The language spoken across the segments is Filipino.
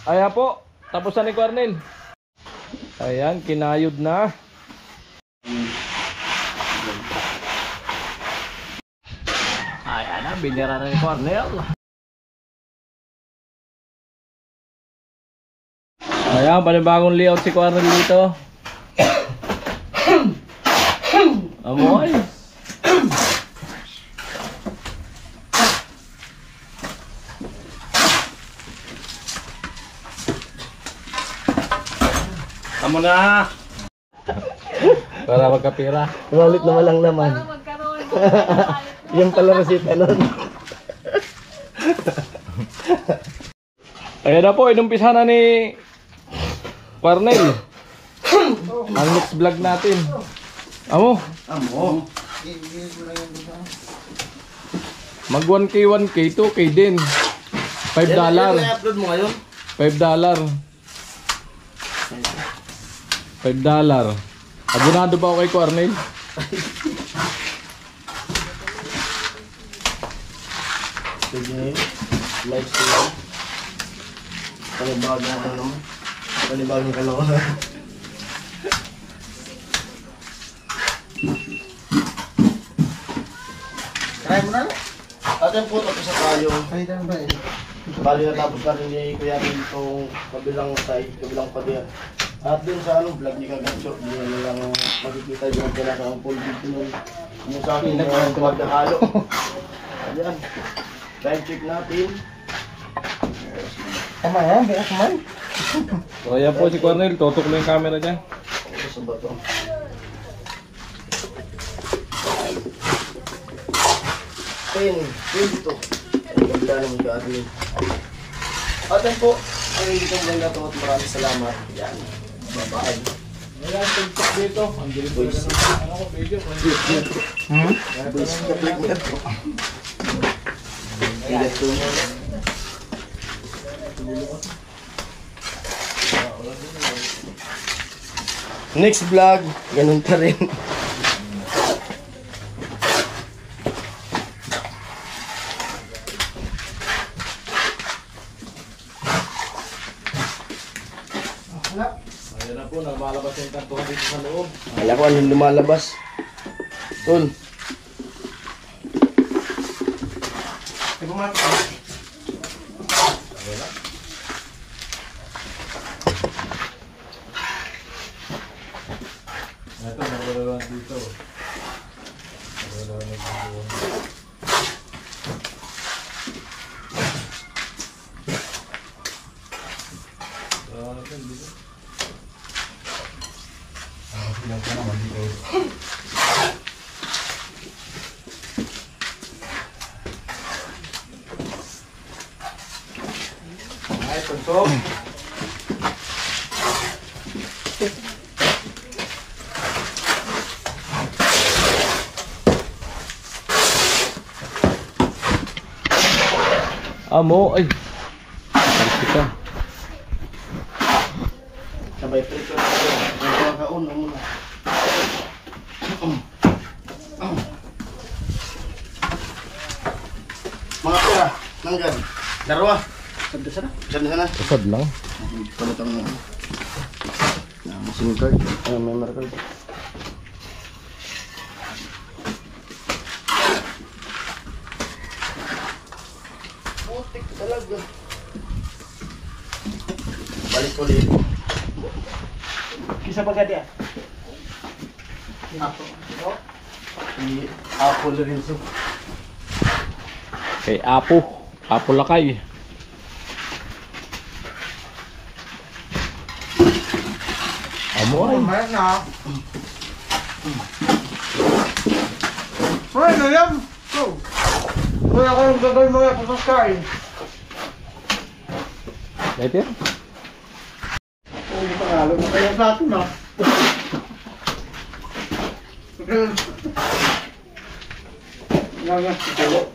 Ayan po, tapos na ni Cornel. Ayan, kinayod na. Ayan na, binira na ni Cornel. Ayan, panibagong layout si Cornel dito. Amoy. Amo na. Para magkapira. Walit naman lang naman. Para magkaroon. Yung pala resita nun. Ayan na po, inumpisa na ni Cornel ang next vlog natin. Amo. Mag 1K, 1K, 2K din. $5. I-upload mo ngayon? $5. $5. Abonado ba ako kay Cornel? Sige. Live stream. Panibagong ano naman. Panibagong kalokohan. Try mo na. At yung puto ko sa kayo. Ay, tama ba eh? Bali na tapos na rin ni Kuya Bin itong kabilang side, kabilang padiyan. At dun sa ano, vlog ni Kagacho, di na nilang makikita yung pinakang full video nun. Yung sa akin, magkahalo. Ayan. Time check natin. Tama yan, biyak man. So ayan po si Cornel, tutok lang yung camera dyan. Sa bato. Dito. Ang ganda ng gagawin. At yan po, ang hindi kong ganda to at maraming salamat. Yan. Bye-bye. Ayan, tutok dito. Ang galing po Boys. ano ko, video. Boys, kapit mo yan po. Ilat ko mo. Next vlog, ganun pa rin. Ayan na po, nagmalabas yung kantuhan dito sa loob. Kala ko anong lumalabas. Tol. Ito, nawala dito. Nawala dito. Ay, tutok. Amo, ay. Pagkita ka. Sabay prito na ito. Mga kauna muna. Mga pera, nanggan. Darawa. Sanda sana. Sanda sana. Usad lang. Palatang mo. SIM card. Ano, memory card. Putik talaga. Balik ulit. Kisa ba gadi ah? Si Apple Lorenzo. Kay Apo. Apo Lakay. Amo ay. Hoy, ano yan? Go! Wala ko yung gagawin mga pasaskain. Better? Hindi panalo na kaya sa atin ah. Nagas, ito.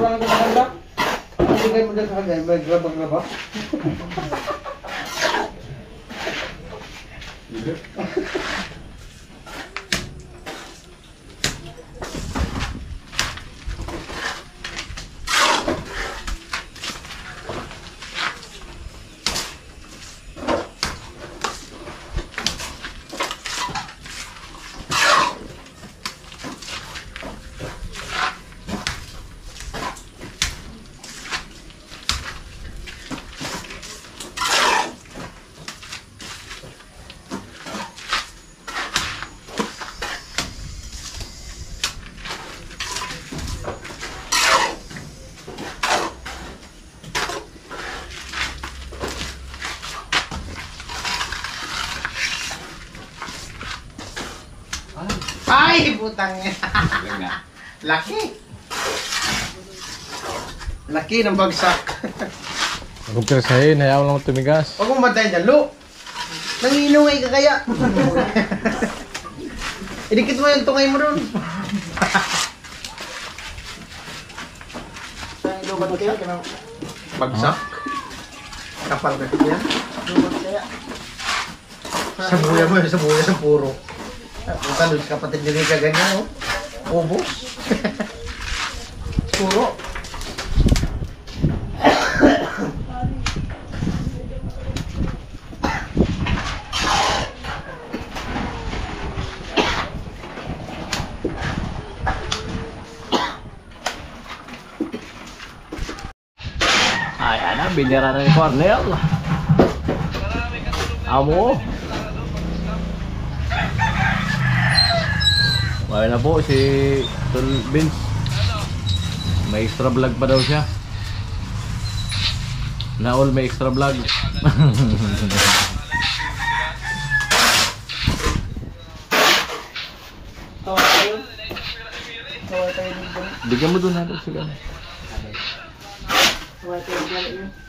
Sobrang ganda. Ang bigay mo dyan sa kanya, may grabang-graba. Ay, putang ina. Laki. Laki ng bagsak. Huwag ka sahin, hayaan mo lang tumigas. Huwag mong bantayan dyan, Lu. Nanginungay ka kaya. Idikit mo yung tungay mo ron. Lubat kaya, kanang Bagsak? Kapal ka yan. lubat kaya. Sa buya sa puro. Punta doon sa kapatid nila ka ganyan, oh. Ubos. Puro. Ay, ano, binira na ni Cornel. Amo. Wala na po si Tol Vince. May extra vlog pa daw siya. Naol may extra vlog. Tawa tayo. Tawa tayo dito. Bigyan mo doon natin siya. Tawa tayo dito.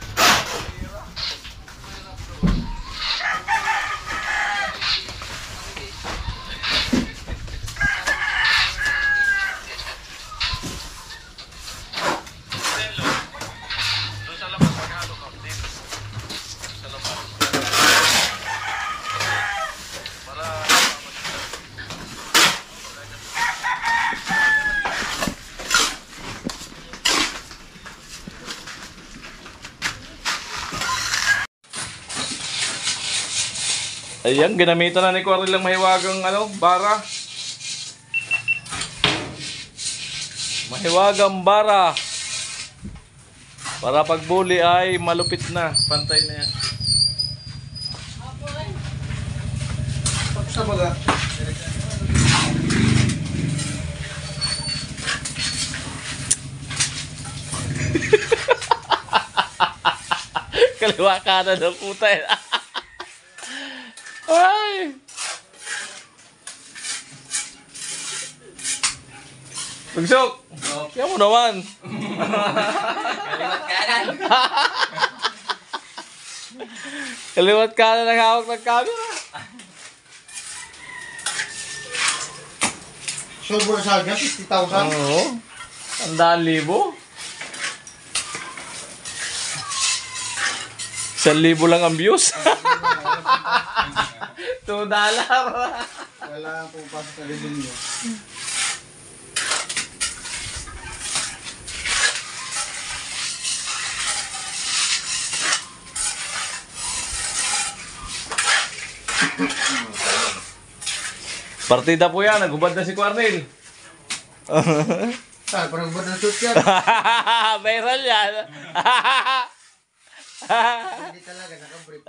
Ayan, ginamitan na ni Cornel lang mahiwagang bara. Mahiwagang bara. Para pagbuli ay malupit na. Pantay na yan. Sa baga. Kaliwa kanan ng puta eh. Ay! Tugsok! Kaya mo naman! Kaliwat kanan. Kaliwat kanan ang hawak ng camera. Silver sa akin, 50,000. Oo. 100,000. 1,000 lang ang views. $2. Wala ang pupasok sa revenue. Partida po yan. Nagubad na si Cornel. Saan? Parang buwan ng shoot yan. Viral yan. Hindi talaga, nakabrief.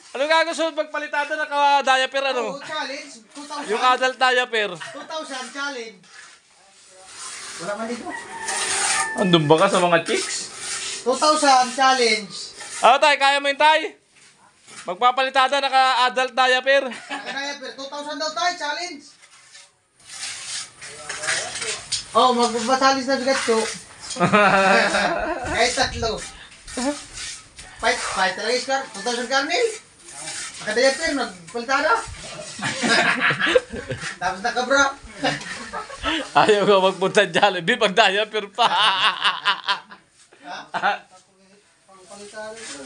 Ano gagawin pagpalitada ng diaper ano? Oh, challenge, 2,000. Yung adult diaper. 2,000 challenge. Wala man dito. Andun ba ka sa mga chicks? 2,000 challenge. Ano tay, kaya mo yun tay? Magpapalitada naka-adult diaper. Naka-diaper, 2,000 daw tayo, challenge. Oh, magbasalis na bigat ko. Kahit tatlo. Fight talaga iskar. 2,000 karmil. Naka-diaper, nagpalitada. Tapos naka-bra. Ayaw ko magpunta Jollibee pag diaper pa. Pangpalitan ito.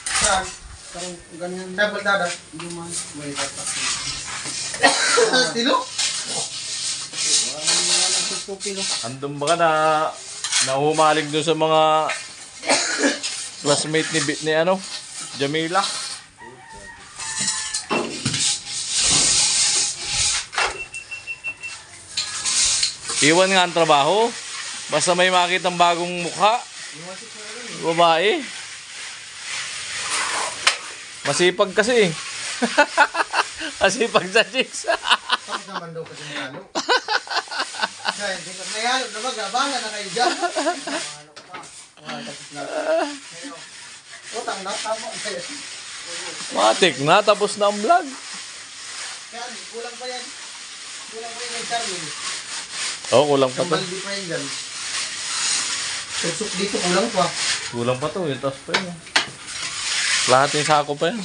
Saan? Parang ganyan. Saan baldada? Hindi man. May tatak. Tilo? Andun ba ka na nahumaling doon sa mga classmate ni ano, Jamila? Iwan nga ang trabaho. Basta may makitang bagong mukha. Babae. Masipag kasi. Masipag sa chicks. Tapos naman daw kasi nalo. Kaya hindi na mayalo na magabangan na kayo dyan. Utang na, tama. Matik na, tapos na ang vlog. Kaya kulang pa yan. Kulang pa yan yung Charlie. Oh, kulang pa Ang to. baldi pa yan dyan. Tuksok dito, kulang pa. Kulang pa to, yung taas pa yun. Lahat yung sako pa yan.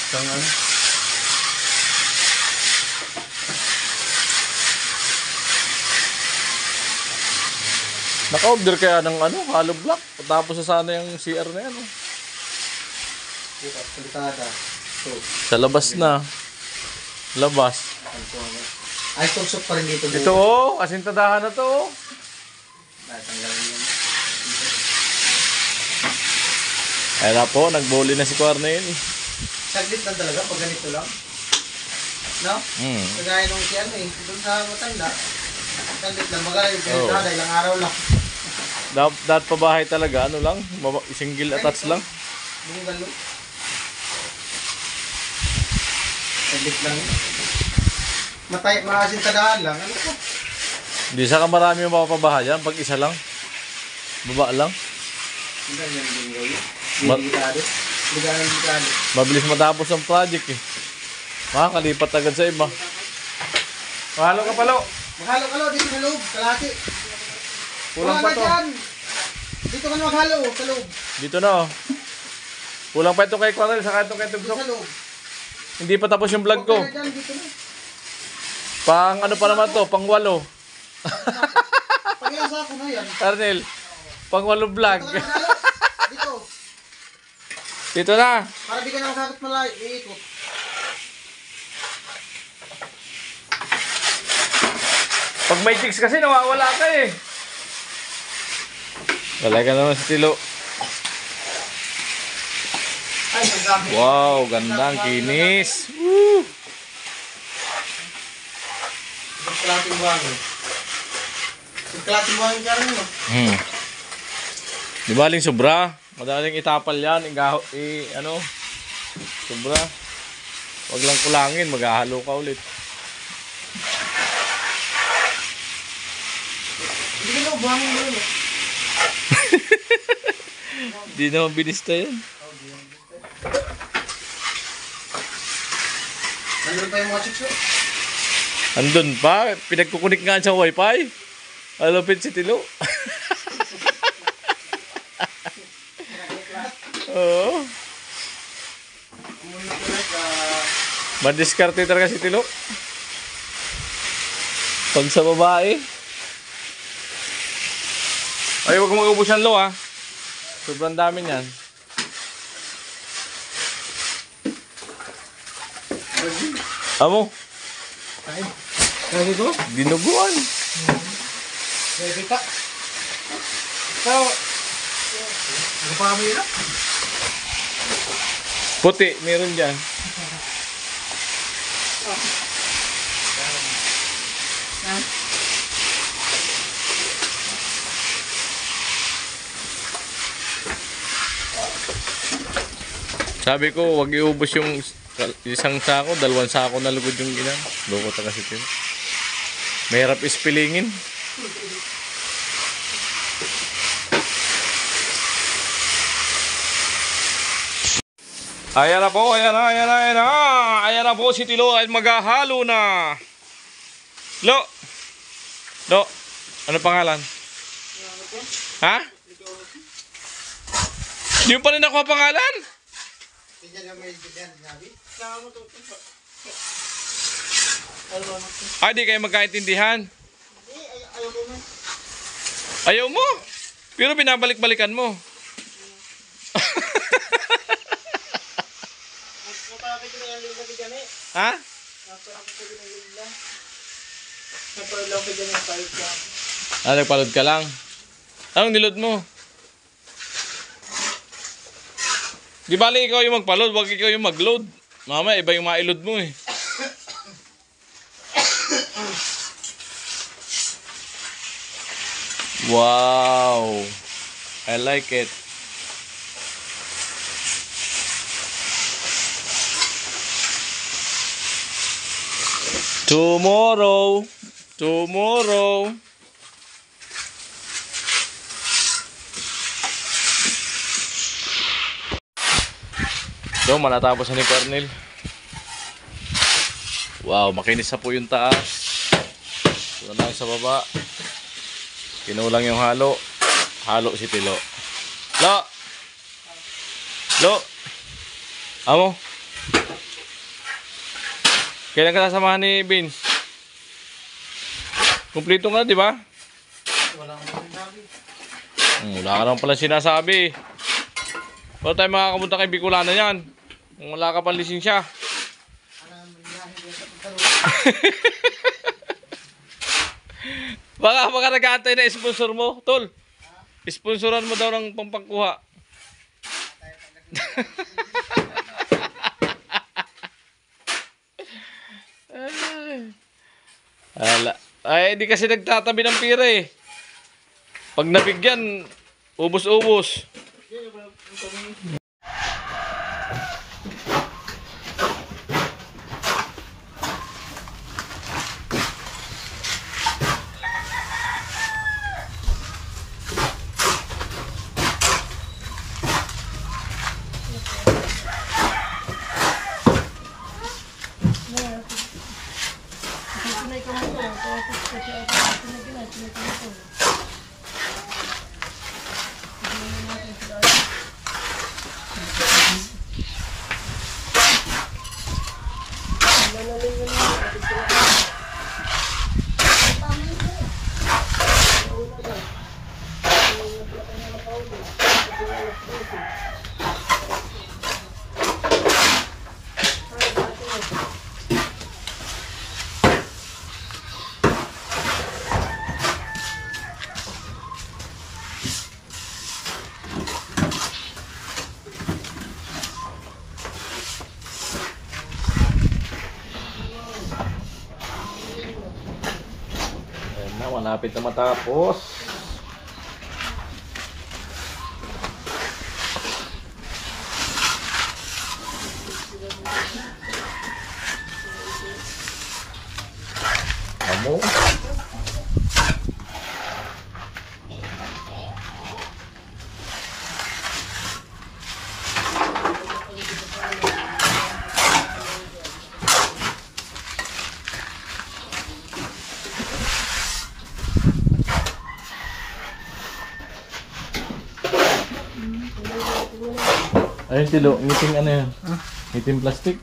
Isang ano. Naka-order kaya ng ano, hollow block. Tapos sa sana yung CR na yan. Oh. Palitada. Sa labas na. Labas. Ay, tuksok pa rin dito. Ito oh, kasintadahan na to oh. Tanggalin yan. Ayan na po, nagboli na si Cornel. Saglit lang talaga pag ganito lang. No? Kagaya nung si ano eh. Doon sa matanda. Saglit lang. Magala yung palitada. Ilang araw lang. Dapat pa bahay talaga, ano lang, single attach lang. Bunggal lo. Saglit lang. Makasintadahan lang. Ano po? Hindi saka marami yung mapapabahayan pag isa lang. Baba lang. Hindi yan din gawin. Ma- Delikado. Delikado. Mabilis matapos ang project eh. Makakalipat agad sa iba. Mahalo ka palo. Maghalo-halo dito sa loob. Kalati. Kulang pa to. Dyan. Dito ka na maghalo sa loob. Dito na oh. Kulang pa ito kay Cornel, saka ito kay Dito Tugsok. sa loob. Hindi pa tapos yung vlog ko. Okay na dyan, dito na. Pang ano pa naman to, pang 8. Pag ilang sako na yan. Cornel, pang 8 vlog. Dito ka na maghalo. Dito. Dito na. Para di ka na masakit malayo. Iikot. Pag may chicks kasi nawawala ka eh. Wala ka naman sa tilo. Ay, ang dami. Wow, gandang kinis. Woo! Ito kalating buhangin. Ito kalating buhangin ka rin mo. Di baling sobra. Madaling itapal yan. Ano? Sobra. Wag lang kulangin. Maghahalo ka ulit. Hindi ka na buhangin mo rin. Di naman binista yan. Nandun pa yung mga chicks mo. Andun pa. Pinagkukunik nga sa wifi. Alupit si Tilo. Oo. Madiskarte talaga si Tilo. Pag sa babae. Ay, huwag mo mag-ubos yan, Lo, ha. Sobrang dami niyan. Amo, Ay, sabi ko? dinuguan. Sabi ka? So, ano pa kami yun? Puti, meron dyan. Sabi ko, wag iubos yung isang sako, 2 sako na lugod yung ilan. Loko ta kasi ito. Mahirap ispilingin. Ayan na po, ayan na, ayan na, ayan na. Ayan na po si Tilo ay maghahalo na. Lo, ano pangalan? Ha? Di mo pa rin nakuha pangalan? Tingnan yung may bigyan, sabi. Ay, di kayo magkaintindihan. Ayaw ko man. Ayaw mo. Pero binabalik-balikan mo. Napakapit ko na yung lula ko dyan eh. Ha? Napakapit ko na yung lula. Napakapit lang ko dyan yung pahit ka. Ah, nagpalod ka lang. Anong nilod mo? Di bali ikaw yung magpalod, wag ikaw yung magload. Mama, iba yung mailod mo eh. Wow. I like it. Tomorrow. Tomorrow. So, manatapos na ni Pernil. Wow, makinis na po yung taas. Ito na lang sa baba. Kinulang yung halo. Halo si Tilo. Lo! Lo! Amo? Kailan ka sasamahan ni Vince? Kumplito ka, di ba? Wala akong sinasabi. Wala ka naman pala sinasabi. Wala tayo makakapunta kay Bicolana yan. Kung wala ka pang lisensya. Baka nag-aantay na sponsor mo, Tol. Sponsoran mo daw ng pampangkuha. Ay, di kasi nagtatabi ng pira eh. Pag nabigyan, ubos-ubos. Malapit na matapos. Amo. Ayun, Tilo, ngiting ano yan? Ngiting plastic.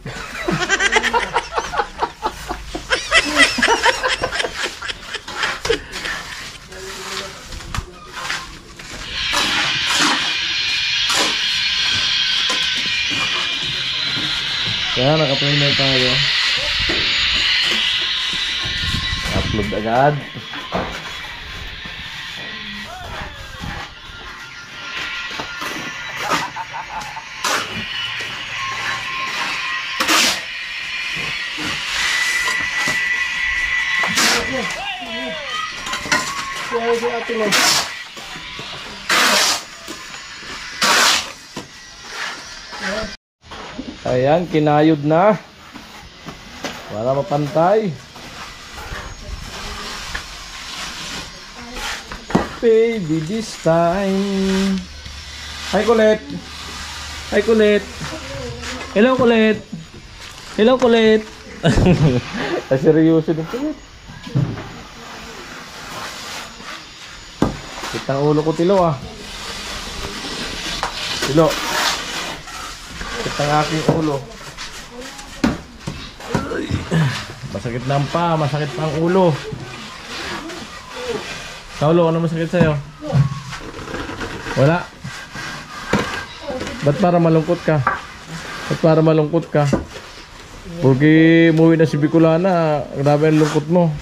Kaya naka-final tayo. Upload agad. Ayan, kinayod na para mapantay. Baby, this time. Hi, Colette. Hi, Colette. Hello, Colette. Hello, Colette. Seryoso din, Colette. Kitang ulo ko, Tilo, ah. Tilo. Kitang aking ulo. Masakit na ang pa, masakit pa ang ulo. Kaulo, ano masakit sa'yo? Wala? Ba't para malungkot ka? Ba't para malungkot ka? Porque umuwi na si Bicolana, grabe ang lungkot mo.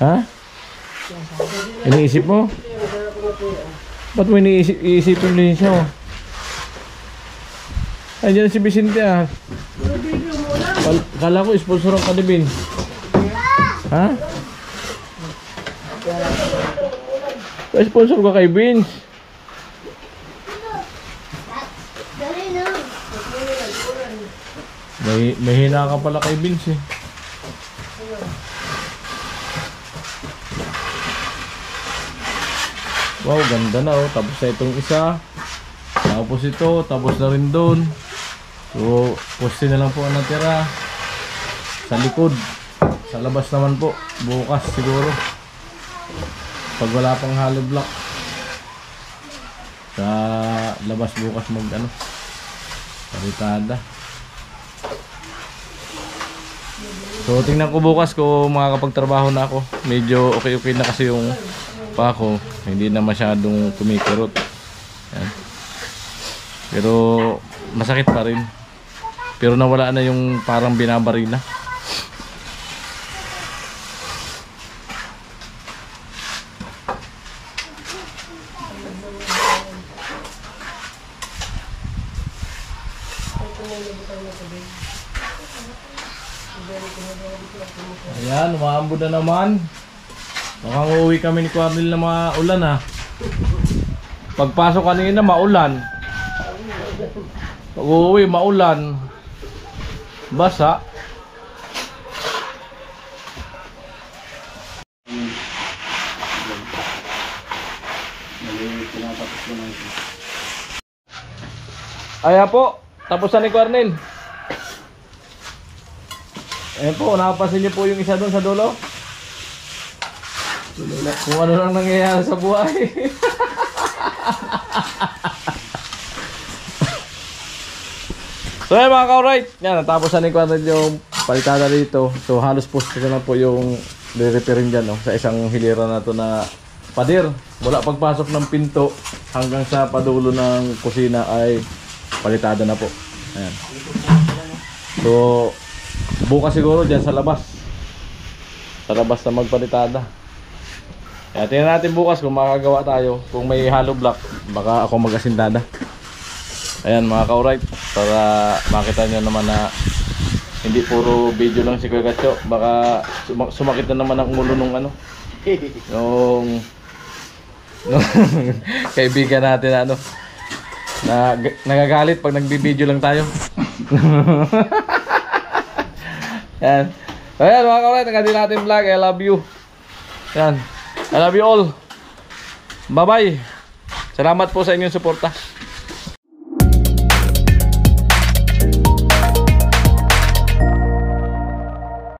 Ha? Iniisip mo? Ba't mo iniisip yung lisensya mo? Ay, dyan si Vicente ah. Kala ko sponsor ang Kadibin. Ha? Sponsor ka kay Vince. May hina ka pala kay Vince eh. Wow, ganda na oh. Tapos na itong isa. Tapos ito, tapos na rin doon. So, poste na lang po ang natira. Sa likod. Sa labas naman po. Bukas siguro. Pag wala pang hollow block. Sa labas bukas palitada. So, tingnan ko bukas kung makakapagtrabaho na ako. Medyo okay na kasi yung pa ako. Hindi na masyadong kumikirot. Yan. Pero masakit pa rin. Pero nawala na yung parang binabarina. Ayan, umaambon na naman. Mukhang uuwi kami ni Quarnel na maulan ha. Pagpasok kanina maulan. Pag uuwi maulan. Basa. Ayan po, tapos na ni Quarnel. Ayan po, napapansin niyo po yung isa doon sa dulo. Kung ano lang nangyayari sa buhay. So ayan mga ka-alright, yan, natapos na ni Quarnel yung palitada dito. So halos poste na po yung re-repairing dyan, no? Sa isang hilera na to na pader. Mula pagpasok ng pinto hanggang sa padulo ng kusina ay palitada na po. Ayan. So bukas siguro dyan sa labas. Sa labas na magpalitada. Kaya tingnan natin bukas kung makagawa tayo. Kung may hollow block, baka ako mag-asindada. Ayan mga ka-alright, para makita nyo naman na hindi puro video lang si Kuya Katso. Baka sumakit na naman ang ulo nung yung kaibigan natin na nagagalit pag nagbibideo lang tayo. Yan. So yan mga ka-alright, ang ating natin vlog. I love you. Yan. I love you all. Bye bye. Salamat po sa inyong suporta.